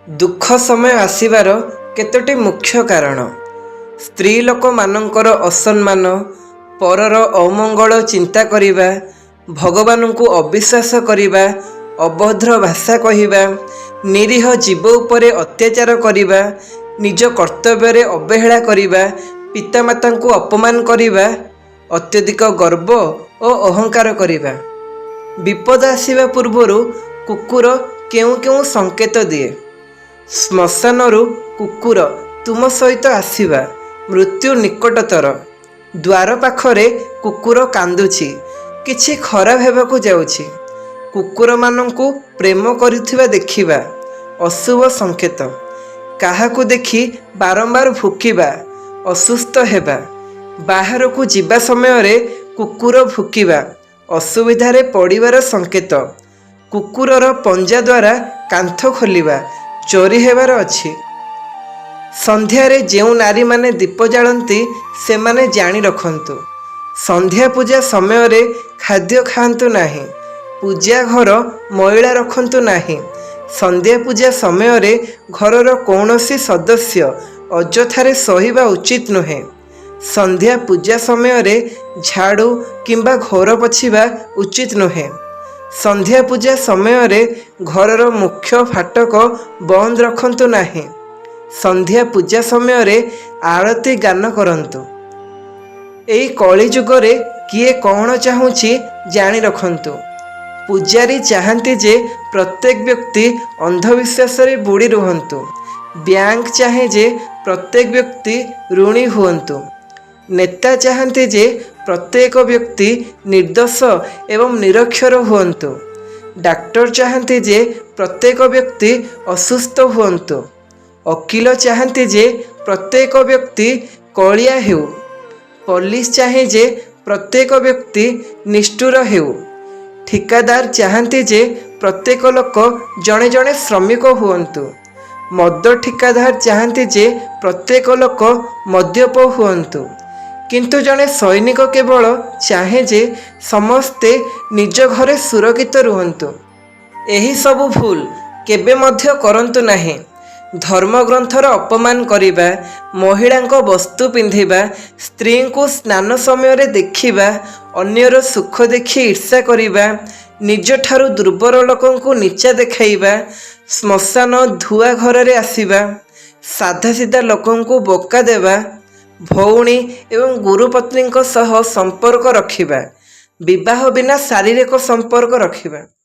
दुख समय आसबार केतोटी मुख्य कारण स्त्री लोक मानकर असम्मान परर अमंगल चिंता करिबा भगवान को अविश्वास करिबा अभद्र भाषा कहिबा निरीह जीव उपरे अत्याचार करिबा निज कर्तव्य रे अवहेला करिबा पितामाता को अपमान करिबा अत्यधिक गर्व और अहंकार करिबा विपद आसिबा पूर्वरु कुकुर केउ केउ संकेत दिए। श्मशानरू कुकुर तुम सहित आसिबा मृत्यु निकटतर द्वार पाखरे कुकुर कांदुछि किछि खराब हेबाकु जाउछि कुकुर मानंकु प्रेम करिथिबा देखिबा अशुभ संकेत काहाकु देखि बारंबार भुकिबा असुस्थ हेबा बाहर को जिबा समय रे कुकुर भुकिबा असुविधारे पड़िबार संकेत कुकुरर पंजा द्वारा कांथ खोलिबा चोरी हेबार अछि। संध्यारे जेउ नारी माने दीप जालंती से माने जानी रखंतु संध्या पूजा समय रे खाद्य खांतु नाही पूजा घर मैला रखंतु नाही संध्या पूजा समय रे घरर कौनसी सदस्य अजथारे सहिबा उचित नुहे संध्या पूजा समय रे झाड़ू किंबा घर पोछिबा उचित नुहे संध्या पूजा समय रे घरर मुख्य फाटक बंद रखंतु नाही संध्या पूजा समय रे आरती गान करंतु। एई कली जुगरे किए कौन चाहूची जानी रखंतु पूजारी चाहती जे प्रत्येक व्यक्ति अंधविश्वास रे बुड़ी रुहंतु बैंक चाहे जे प्रत्येक व्यक्ति ऋणी हुअंतु नेता चाहते जे प्रत्येक व्यक्ति निर्दोष एवं निरक्षर हुअंतु डॉक्टर चाहते जे प्रत्येक व्यक्ति असुस्थ हुअंतु वकील चाहते जे प्रत्येक व्यक्ति कलिया हेउ पुलिस चाहे जे प्रत्येक व्यक्ति निष्ठुर हेउ ठिकादार चाहते जे प्रत्येक लोक जड़े जड़े श्रमिक हुअंतु मद ठिकादार चाहते जे प्रत्येक लोक मद्यप हुअंतु किंतु जड़े सैनिक केवल चाहे जे समस्ते निज घरे सुरक्षित रुहंतु। एही सबु भूल केबे मध्य करंतु नाही धर्मग्रंथर अपमान करिबा महिला वस्तु पिंधिबा स्त्री को स्नान समय रे देखिबा अन्यर सुख देखि ईर्षा करिबा निज ठारू दुर्बल लोकंकु नीचा देखाइबा श्मशान धुआ घर रे आसीबा साधा सीधा लोकंकु बोका देबा भौणी एवं गुरुपत्नी सह संपर्क रखिबा विवाह बिना शारीरिक संपर्क रखिबा।